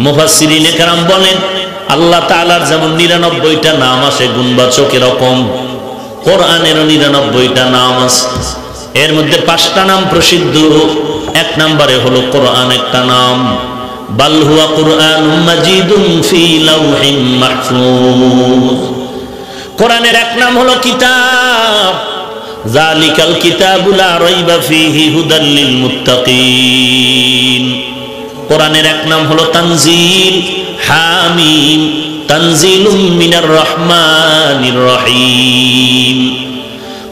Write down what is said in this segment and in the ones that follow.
মুফাসসিরিনে কেরাম বলেন আল্লাহ তাআলার যেমন 99টা নাম আছে গুণবাচক, এরকম কোরআনেরও 99টা নাম আছে। এর মধ্যে 5টা নাম প্রসিদ্ধ। এক নম্বরে হলো কোরআন একটা নাম, বাল হুয়া কুরআনুম মাজিদুন ফি লাউহিন মাহফুজ। কোরআনের এক নাম হলো কিতাব, যালিকাল কিতাবু লা রাইবা ফীহি হুদাল লিল মুত্তাকিন। কোরআনের এক নাম হলো তানজিল, হামিম, তানজিলুম মিনার রহমানির রহিম।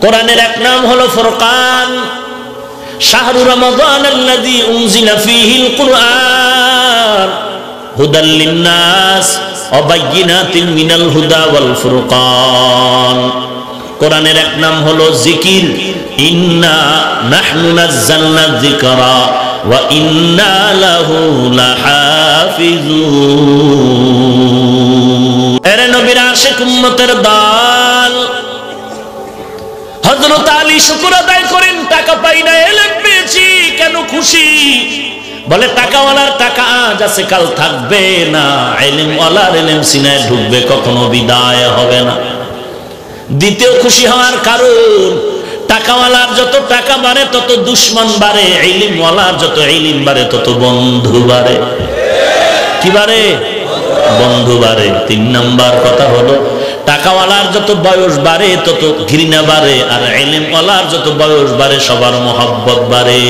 কোরআনের এক নাম হলো ফুরকান, শাহরু রমাদান আল্লাযী উনজিলা ফীহিল কুরআন হুদাল লিন-নাস ওয়া বায়্যিনাতিন মিনাল হুদা ওয়াল ফুরকান। কোরআনের এক নাম হলো জিকির, ইন্না নাহনু নাযালনা যিকরা ওয়া ইন্না লাহু লাহাফিজুন। এরে নবীর আশিক উম্মতের দল, হযরত আলী শুকর আদায় করেন, টাকা পাই না, এলেম পেয়েছি, কেন খুশি? বলে টাকাওয়ালার টাকা আজ আছে কাল থাকবে না, ইলমওয়ালার ইলম সিনায় ঢুকবে, কখনো বিদায় হবে না। দ্বিতীয় খুশি হওয়ার কারণ, টাকাওয়ালার যত টাকা বাড়ে তত দুশমন বাড়ে, ইলমওয়ালার যত ইলম বাড়ে তত বন্ধু বাড়ে। কি বাড়ে? বন্ধু বাড়ে। 3 নাম্বার কথা হলো টাকাওয়ালার যত বয়স বাড়ে তত ঘৃণা বাড়ে, আর ইলমওয়ালার যত বয়স বাড়ে সবার মহব্বত বাড়ে।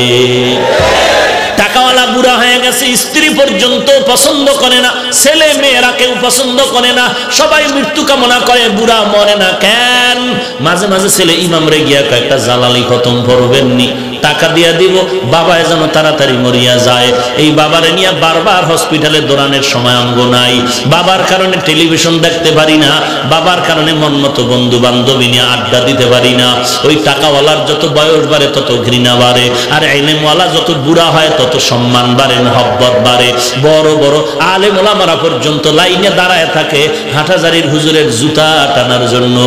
টাকাওয়ালা বুড়া হয়ে গেছে, স্ত্রী পর্যন্ত পছন্দ করে না, ছেলে মেয়েরা কেউ পছন্দ করে না, সবাই মৃত্যু কামনা করে, বুড়া মরে না কেন? মাঝে মাঝে ছেলে ইমামরে গিয়া কয়েকটা জালালি খতম পড়বেননি, টাকা দিয়া দিব, বাবায় যেন তাড়াতাড়ি মরিয়া যায়। এই বাবারে নিয়ে বারবার হসপিটালে দৌড়ানোর সময় অঙ্গ নাই, বাবার কারণে টেলিভিশন দেখতে পারি না, বাবার কারণে মন মতো বন্ধু বান্ধবী নিয়ে আড্ডা দিতে পারি না। ওই টাকাওয়ালার যত বয়স বাড়ে তত ঘৃণা বাড়ে, আর ইলমওয়ালা যত বুড়া হয় তত সম্মান বাড়ে, মহব্বত বাড়ে। বড় বড় আলেম ওলামারা পর্যন্ত লাইনে দাঁড়ায় থাকে হাটহাজারীর হুজুরের জুতা টানার জন্য।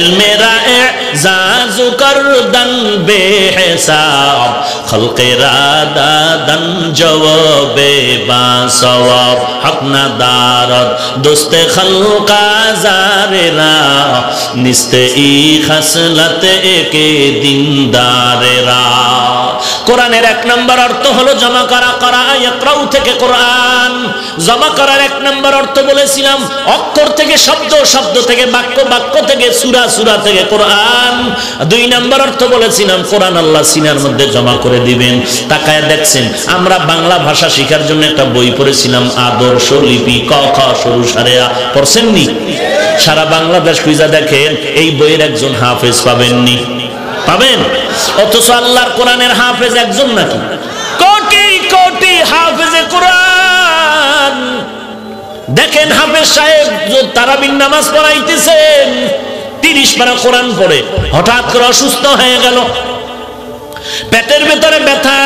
ইলমেরা এজাজু করদান বেহিসাব, খলকেরা দাদান জওয়াবে বাসওয়াব, হক না দারদ দোস্তে খলকা জারেরা, নিস্তে ই খাসলত একে দিনদারেরা। কোরআনের 1 নম্বর অর্থ হলো জমা করা, করা ইয়াকরাউ থেকে কোরআন। জমা করার 1 নম্বর অর্থ বলেছিলাম অক্ষর থেকে শব্দ, শব্দ থেকে বাক্য, বাক্য থেকে সূরা, সূরা থেকে কোরআন। 2 নম্বর অর্থ বলেছিলাম কোরআন আল্লাহ সিনার মধ্যে জমা করে দিবেন। তাকায় দেখছেন, আমরা বাংলা ভাষা শেখার জন্য একটা বই পড়েছিলাম, আদর্শ লিপি, ক খ সরু সারেয়া, পড়ছেননি? সারা বাংলাদেশ খুঁজা দেখেন, এই বইয়ের একজন হাফেজ পাবেননি, পাবেন? অথচ আল্লাহর কোরআনের হাফেজ একজন নাকি কোটি কোটি হাফেজে কোরআন। দেখেন হাফেজ সাহেব তারাবির নামাজ পড়াইতেছেন, 30 পারা কোরআন পড়ে, হঠাৎ করে অসুস্থ হয়ে গেল, পেটের ভেতরে ব্যথা।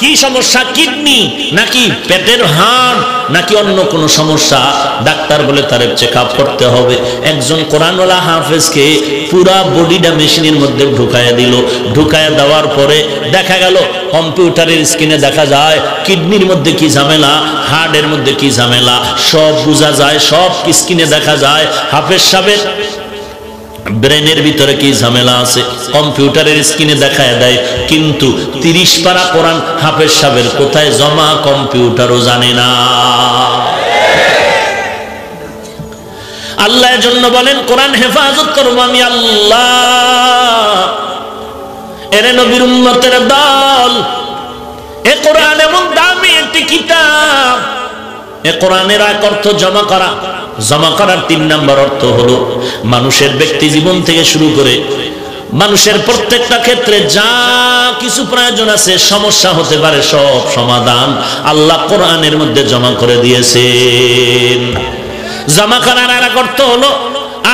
কি সমস্যা? কিডনি নাকি পেটের হাড় নাকি অন্য কোনো সমস্যা? ডাক্তার বলে তার চেকআপ করতে হবে। একজন কোরআনওয়ালা হাফেজকে পুরা বডিটা মেশিনের মধ্যে ঢুকায়া দিল। ঢুকায়া দেওয়ার পরে দেখা গেল কম্পিউটারের স্ক্রিনে দেখা যায় কিডনির মধ্যে কি ঝামেলা, হার্টের মধ্যে কি ঝামেলা, সব বোঝা যায়, সব স্ক্রিনে দেখা যায়। হাফেজ সাহেবের ব্রেনের ভিতরে কি ঝামেলা আছে কম্পিউটারের স্ক্রিনে দেখায় দেয়, কিন্তু 30 পারা কোরআন হাফেজ সাহেবের কোথায় জমা কম্পিউটারও জানে না। আল্লাহ জন্য বলেন কোরআন হেফাজত করব আমি আল্লাহ। এরে নবীর উম্মতের দল, এ কোরআন এমন দামি একটি কিতাব, এ কোরআনের এক অর্থ জমা করা। জমা করার 3 নম্বর অর্থ হলো মানুষের ব্যক্তি জীবন থেকে শুরু করে মানুষের প্রত্যেকটা ক্ষেত্রে যা কিছু প্রয়োজন আছে, সমস্যা হতে পারে, সব সমাধান আল্লাহ কোরআনের মধ্যে জমা করে দিয়েছেন। জমা করার আর এক অর্থ হলো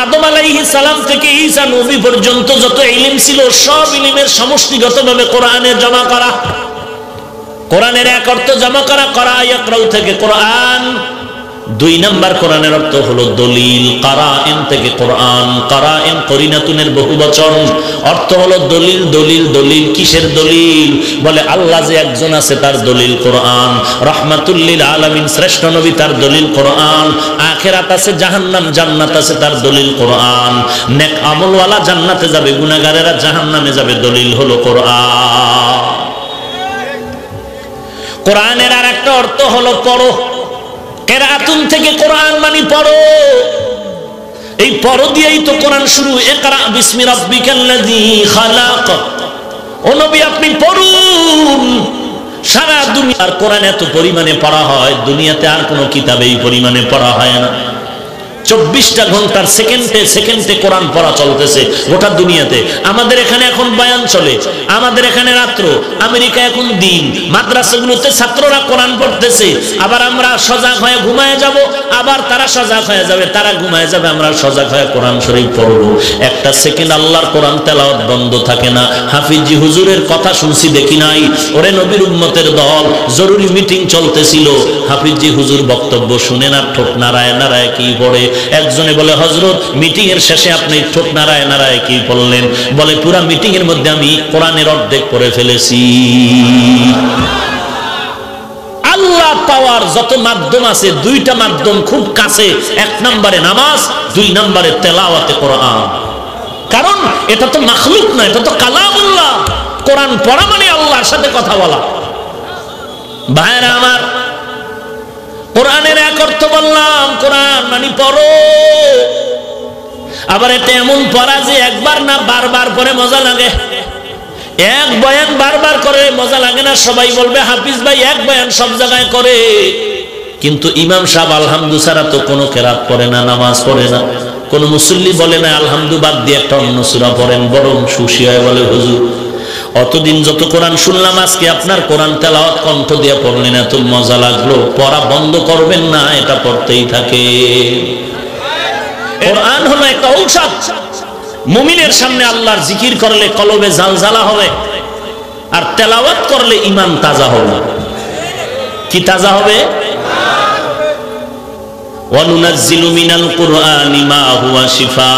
আদম আলাইহিস সালাম থেকে ঈসা নবী পর্যন্ত যত ইলম ছিল সব ইলমের সমষ্টিগতভাবে কোরআনে জমা করা। কোরআনের এক অর্থ জমা করা, করা ইয়াকরাউ থেকে কোরআন। দুই নাম্বার কোরআনের অর্থ হলো দলিল। কারাইন থেকে কোরআন, কারাইন করিনাতুনের বহুবচন, অর্থ হলো দলিল। দলিল দলিল কিসের দলিল? বলে আল্লাহ যে একজন আছে তার দলিল কোরআন, রাহমাতুল লিল আলামিন শ্রেষ্ঠ নবী তার দলিল কোরআন, আখিরাত আছে জাহান্নাম জান্নাত আছে তার দলিল কোরআন, নেক আমলওয়ালা জান্নাতে যাবে, গুনাহগারেরা জাহান্নামে যাবে, দলিল হলো কোরআন। কোরআনের আর একটা অর্থ হলো পড়ো। কেরাতুন থেকে কোরআন মানে পড়ো। এই পড়ো দিয়েই তো কোরআন শুরু। ইকরা বিসমি রাব্বিকাল্লাযী খালাক। ও নবী আপনি পড়ুন। সারা দুনিয়ার কোরআন এত পরিমাণে পড়া হয়, দুনিয়াতে আর কোনো কিতাবে এই পরিমাণে পড়া হয় না। 24টা ঘন্টার সেকেন্ডে সেকেন্ডে কোরআন পড়া চলতেছে গোটা দুনিয়াতে। আমাদের এখানে এখন বয়ান চলে, আমাদের এখানে রাত্র, আমেরিকা এখন দিন, মাদ্রাসাগুলোতে ছাত্ররা কোরআন পড়তেছে। আবার আমরা সজাগ হয়ে ঘুমায় যাব, আবার তারা সজাগ হয়ে যাবে, তারা ঘুমায় যাবে, আমরা সজাগ হয়ে কোরআন শরীফ পড়বো। একটা সেকেন্ড আল্লাহর কোরআন তেলাওয়াত বন্ধ থাকে না। হাফিজি হুজুরের কথা শুনছি দেখি নাই, ওরে নবীর উম্মতের দল, জরুরি মিটিং চলতেছিল, হাফিজি হুজুর বক্তব্য শুনে না ঠোঁট নাড়ায় নাড়ায় কি পড়ে। একজনে বলে হযরত মিটিং এর শেষে আপনি ঠোঁট নাড়ায় নাড়ায় কি বললেন? বলে পুরা মিটিং এর মধ্যে আমি কোরআনের অর্ধেক পড়ে ফেলেছি। আল্লাহ পাওয়ার যত মাধ্যম আছে, দুইটা মাধ্যম খুব কাছে। এক নম্বরে নামাজ, দুই নম্বরে তেলাওয়াতে কোরআন। কারণ এটা তো মাখলুক না, এটা তো কালামুল্লাহ। কোরআন পড়া মানে আল্লাহর সাথে কথা বলা। ভাইরা আমার, কোরআনের এক অর্থ বললাম, কোরআন মানে পড়ো। আবার এটা এমন পড়া যে একবার না বারবার পড়ে মজা লাগে। এক বয়ান বারবার করে মজা লাগে না। সবাই বলবে হাফিজ ভাই এক বয়ান সব জায়গায় করে, কিন্তু ইমাম সাহেব আলহামদু ছাড়া তো কোনো কেরাত পড়ে না, নামাজ পড়ে না। কোন মুসল্লি বলে না আলহামদু বাদ দিয়ে একটা অন্য সূরা পড়েন, বরং সুশি হয় বলে হুজুর অতদিন যত কোরআন শুনলাম, আজকে আপনার কোরআন তেলাওয়াত কণ্ঠ দিয়ে পড়লেন, এত মজা লাগলো। পড়া বন্ধ করবেন না, এটা পড়তেই থাকে। কোরআন হলো একটা ঔষধ। মুমিনের সামনে আল্লাহর জিকির করলে কলবে জালজালা হবে, আর তেলাওয়াত করলে ঈমান তাজা হবে। কি তাজা হবে? ওয়া নুনাজ্জিলু মিনাল কুরআনি মা হুয়া শিফা।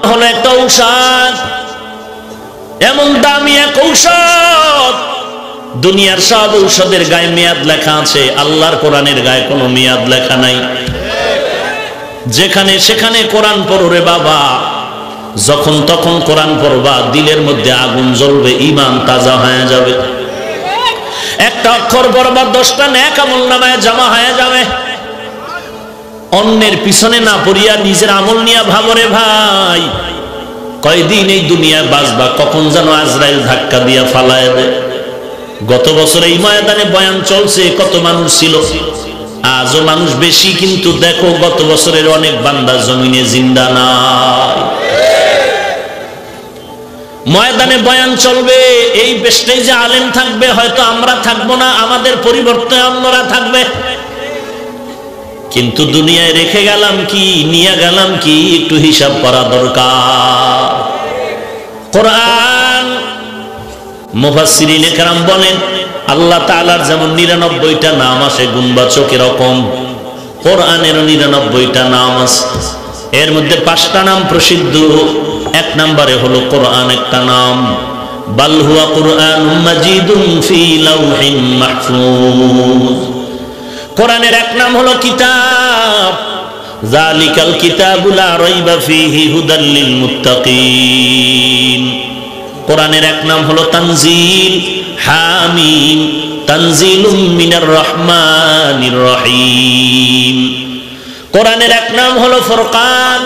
হলো একটা ঔষধ, এমন দামি এক ঔষধ। দুনিয়ার সব ঔষধের গায়ে মেয়াদ লেখা আছে, আল্লাহর কোরআনের গায়ে কোনো মেয়াদ লেখা নাই। যেখানে সেখানে কোরআন পড়ো রে বাবা, যখন তখন কোরআন পড়বা, দিলের মধ্যে আগুন জ্বলবে, ঈমান তাজা হয়ে যাবে। একটা অক্ষর পড়বা, 10টা নেক আমল নামায় জমা হয়ে যাবে। অন্যের পিছনে না পড়িয়া নিজের আমল নিয়ে ভাবো রে ভাই, কয়দিন এই দুনিয়ায় বাঁচবা, কখন যেন আজরাইল ধাক্কা দিয়া ফালায় দেয়। গত বছর এই ময়দানে বয়ান চলছে, কত মানুষ ছিল? আজও মানুষ বেশি, কিন্তু দেখো গত বছরের অনেক বান্দা জমিনে জিন্দা নাই। ময়দানে বয়ান চলবে, এই স্টেজে আলেম থাকবে, হয়তো আমরা থাকবো না, আমাদের পরিবর্তে অন্যরা থাকবে। কিন্তু দুনিয়ায় রেখে গেলাম কি, নিয়ে গেলাম কি, একটু হিসাব করা দরকার। কোরআন, মুফাসসিরিনে কেরাম বলেন আল্লাহ তাআলার যেমন 99টা নাম আছে গুণবাচক, এরকম কোরআনেরও 99টা নাম আছে। এর মধ্যে 5টা নাম প্রসিদ্ধ। এক নম্বরে হলো কোরআন একটা নাম, বাল হুয়া কুরআনুম মাজিদুন ফি লাউহিন মাহফুজ। কোরআনের এক নাম হলো কিতাব, যালিকাল কিতাবু লা রাইবা ফীহি হুদাল লিল মুত্তাকিন। কোরআনের এক নাম হলো তানজিল, হামিম, তানজিলুম মিনার রহমানির রহিম। কোরআনের এক নাম হলো ফুরকান,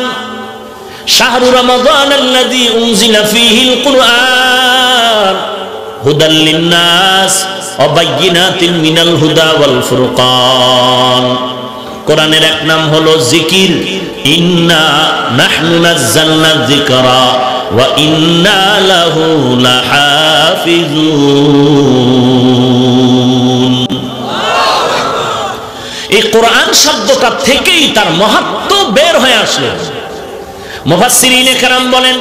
শাহরু রমাদান আল্লাযী উনজিলা ফীহিল কুরআন হুদাল লিন-নাস ওয়া বায়্যিনাতিন মিনাল হুদা ওয়াল ফুরকান। কোরআনের এক নাম হলো জিকির, ইন্না নাহনু নাযালনা যিকরা ওয়া ইন্না লাহু লাহাফিজুন। এই কোরআন শব্দটা থেকেই তার মাহাত্ম্য বের হয়ে আসলো। মুফাসসিরিনে কেরাম বলেন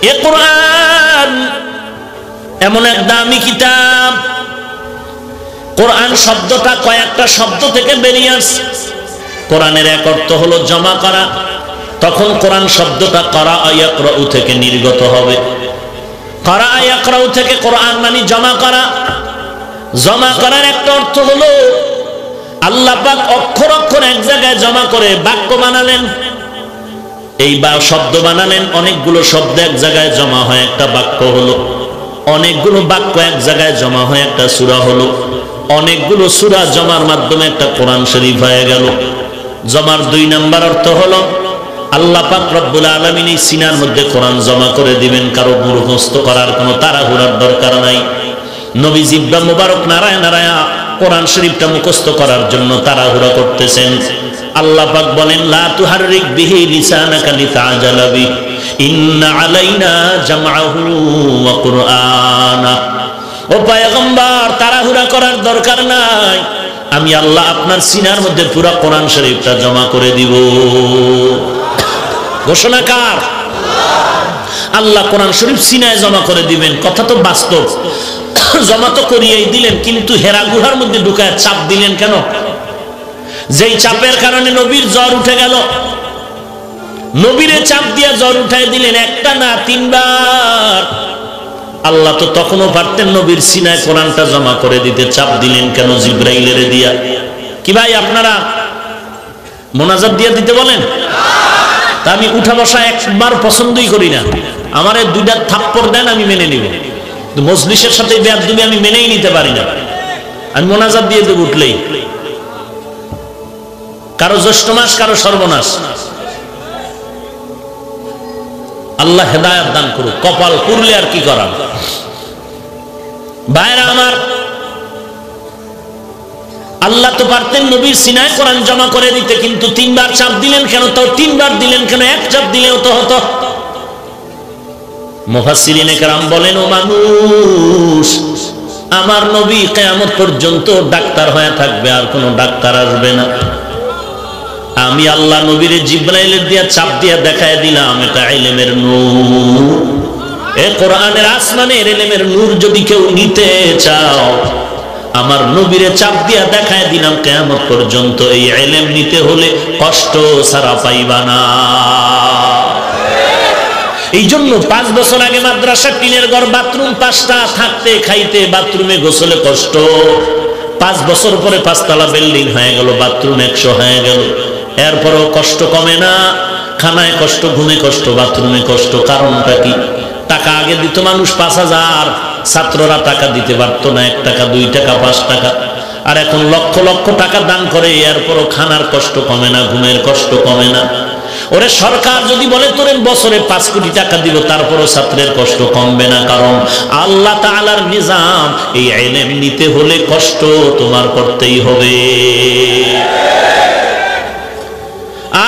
এই কোরআন এমন এক দামি কিতাব, কোরআন শব্দটা কয়েকটা শব্দ থেকে বেরিয়ে আসছে। কোরআনের এক অর্থ হলো জমা করা, তখন কোরআন শব্দটা করা ইয়াকরাউ থেকে নির্গত হবে। করা ইয়াকরাউ থেকে কোরআন মানে জমা করা। জমা করার একটা অর্থ হলো আল্লাহ পাক অক্ষর অক্ষর এক জায়গায় জমা করে বাক্য বানালেন। এই বা শব্দ বানালেন, অনেকগুলো শব্দ এক জায়গায় জমা হয় একটা বাক্য হলো। অনেকগুলো বাক্য এক জায়গায় জমা হয় একটা সূরা হলো। অনেকগুলো সূরা জমার মাধ্যমে একটা কোরআন শরীফ হয়ে গেল। জমার 2 নাম্বার অর্থ হলো আল্লাহ পাক রব্বুল আলামিন এই সিনার মধ্যে কোরআন জমা করে দিবেন। কারো মুখস্থ করার কোনো তাড়াহুড়ার দরকার নাই। নবী জিব্বা মুবারক নারায় নারায় কোরআন শরীফটা মুখস্থ করার জন্য তাড়াহুড়া করতেছেন। আল্লাহ পাক বলেন লা তুহাররিক বিহি লিসানাকা লিতাজালা বি ইন্না আলাইনা জামআহু ওয়া কুরআনা। ও পয়গম্বর, তাড়াহুড়া করার দরকার নাই, আমি আল্লাহ আপনার সিনার মধ্যে পুরো কোরআন শরীফটা জমা করে দিব। ঘোষণা কার? আল্লাহ কোরআন শরীফ সিনায় জমা করে দিবেন। কথা তো বাস্তব, জমা তো করিয়েই দিলেন, কিন্তু হেরা গুহার মধ্যে ঢুকায় চাপ দিলেন কেন? যেই চাপের কারণে নবীর জ্বর উঠে গেল। নবীরে চাপ দিয়া জ্বর উঠাই দিলেন, একটা না 3 বার। আল্লাহ তো তখনও পারতেন নবীর সিনায় কোরআনটা জমা করে দিতে, চাপ দিলেন কেন জিবরাইলের দিয়া? কি ভাই আপনারা মোনাজাত দিয়ে দিতে বলেন? তা আমি উঠা বসা একবার পছন্দই করি না। আমারে 2টা থাপ্পড় দেন, আমি মেনে নিব। মজলিসের সাথে বেয়াদবি আমি মেনেই নিতে পারি না। আমি মোনাজাত দিয়ে দেব উঠলেই। কারো জ্যৈষ্ঠ মাস, কারো সর্বনাশ। আল্লাহ হেদায়েত দান করুক। কপাল পুরলে আর কি করা। ভাইরা আমার, আল্লাহ তো পারতেন নবীর সিনায় কোরআন জমা করে দিতে, কিন্তু 3 বার চাপ দিলেন কেন? তাও 3 বার দিলেন কেন? এক চাপ দিলেও তো হতো। মুফাসসিরিনে কেরাম বলেন, ও মানুষ, আমার নবী কিয়ামত পর্যন্ত ডাক্তার হয়ে থাকবে, আর কোনো ডাক্তার আসবে না। আমি আল্লাহ নবীরে জিবরাইলের দিয়া চাপ দিয়া দেখায় দিলাম, এটা ইলমের নূর। এ কোরআনের আসমানের ইলমের নূর যদি কেউ নিতে চাও, আমার নবীরে চাপ দিয়া দেখায় দিলাম, কিয়ামত পর্যন্ত এই ইলম নিতে হলে কষ্ট ছাড়া পাইবা না। এই জন্য 5 বছর আগে মাদ্রাসা টিনের ঘর, বাথরুম 5টা, থাকতে খাইতে বাথরুমে গোসলে কষ্ট। 5 বছর পরে 5 তলা বিল্ডিং হয়ে গেল, বাথরুম 100 হয়ে গেল। এরপরও কষ্ট কমে না। খানায় কষ্ট, ঘুমে কষ্ট, বাথরুমে কষ্ট। কারণটা কি? টাকা আগে দিত মানুষ 5000, ছাত্ররা টাকা দিতে পারতো না, 1 টাকা, 2 টাকা, 5 টাকা। আর এখন লক্ষ লক্ষ টাকা দান করে, এরপরও খানার কষ্ট কমে না, ঘুমের কষ্ট কমে না। ওরে সরকার যদি বলে তোরে বছরে 5 কোটি টাকা দিব, তারপরও ছাত্রের কষ্ট কমবে না। কারণ আল্লাহ তাআলার নিজাম, এই ইলম নিতে হলে কষ্ট তোমার করতেই হবে।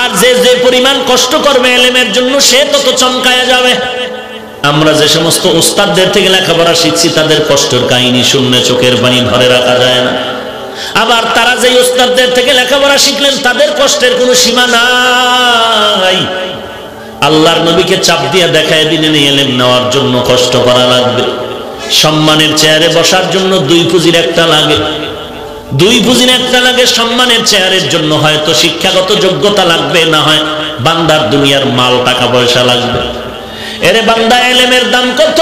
আর যে যে পরিমাণ কষ্ট করবে ইলমের জন্য, সে তত চমকায়া যাবে। আমরা যে সমস্ত ওস্তাদদের থেকে লেখাপড়া শিখছি, তাদের কষ্টের কাহিনী শুনলে চোখের পানি ধরে রাখা যায় না। আবার তারা যে ওস্তাদদের থেকে লেখাপড়া শিখলেন, তাদের কষ্টের কোনো সীমা নাই। আল্লাহর নবীকে চাপ দিয়ে দেখায় দিলেন, ইলম নেওয়ার জন্য কষ্ট করা লাগবে। সম্মানের চেয়ারে বসার জন্য 2 পুঁজির একটা লাগে। 2 পুঁজির একটা লাগে সম্মানের চেয়ারের জন্য। হয়তো শিক্ষাগত যোগ্যতা লাগবে, না হয় বান্দার দুনিয়ার মাল, টাকা পয়সা লাগবে। এরে বান্দা, ইলমের দাম কত?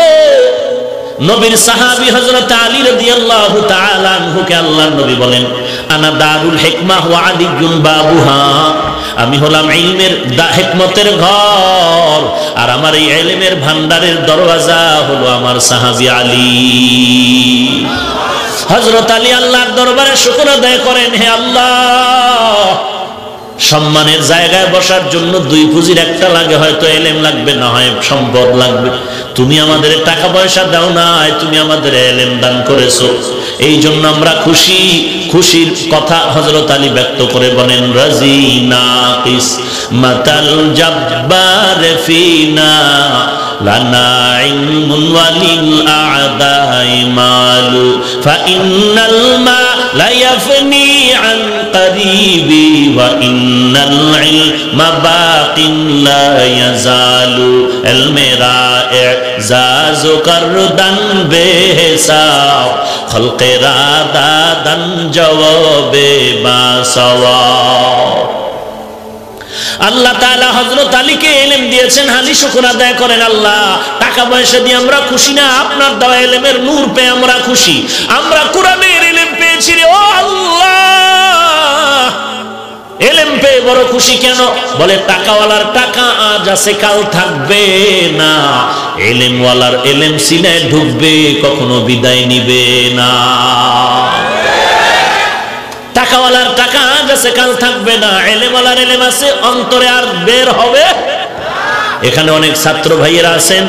নবীর সাহাবী হযরত আলী রাদিয়াল্লাহু তাআলা আনহুকে আল্লাহর নবী বলেন, আনা দারুল হিকমাহ ওয়া আলিয়ুন বাবুহা। আমি হলাম ইলমের হিকমতের ঘর, আর আমার এই ইলমের ভান্ডারের দরওয়াজা হলো আমার সাহাবী আলী। হযরত আলী আল্লাহর দরবারে শুকর আদায় করেন, হে আল্লাহ, সম্মানের জায়গায় বসার জন্য 2 পুঁজির একটা লাগে। হয়তো ইলম লাগবে, না হয় সম্পদ লাগবে। তুমি আমাদের টাকা পয়সা দাও নাই, তুমি আমাদের ইলম দান করেছো। এই জন্য আমরা খুশি। খুশির কথা হযরত আলী ব্যক্ত করে বলেন, রাজিনা কিস মাতাল জাব্বার ফিনা লানা ইলমুন ওয়ালিল আ'দাই মালু ফা ইন্নাল মালা يفني عن قريبي وإن العلم باق لا يزال علم رائع زاز کردن بے حساب خلق را دادن جواب باسواب আল্লাহ তাআলা হযরত আলীকে ইলম দিয়েছেন হাজি শুকর আদায় করেন আল্লাহ টাকা পয়সা দিয়ে আমরা খুশি না আপনার দেওয়া ইলমের নূর পেয়ে আমরা খুশি আমরা কোরআনের ইলম পেয়েছি রে ও আল্লাহ ইলম পেয়ে বড় খুশি কেন বলে টাকাওয়ালার টাকা আজ আছে কাল থাকবে না ইলমওয়ালার ইলম সিনায় ঢুকবে কখনো বিদায় নিবে না টাকাওয়ালার টাকা আজ আছে কাল থাকবে না ইলমওয়ালার ইলম আছে অন্তরে আর বের হবে এখানে অনেক ছাত্র ভাইয়েরা আছেন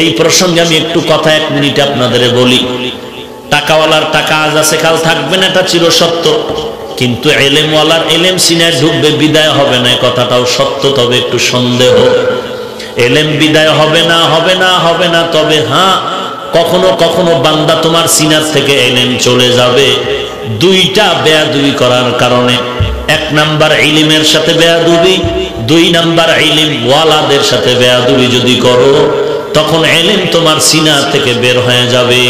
এই প্রসঙ্গে আমি একটু কথা এক মিনিটে আপনাদের বলি টাকাওয়ালার টাকা আজ আছে কাল থাকবে না এটা চির সত্য কিন্তু ইলমওয়ালার ইলম সিনায় ঢুকবে বিদায় হবে না কথাটাও সত্য তবে একটু সন্দেহ ইলম বিদায় হবে না তবে হ্যাঁ কখনো কখনো বান্দা তোমার সিনার থেকে ইলম চলে যাবে দুইটা বেয়াদবি করার কারণে এক নাম্বার ইলমের সাথে বেয়াদবি দুই নাম্বার ইলম ওয়ালাদের সাথে বেয়াদবি যদি করো তখন ইলম তোমার সিনা থেকে বের হয়ে যাবে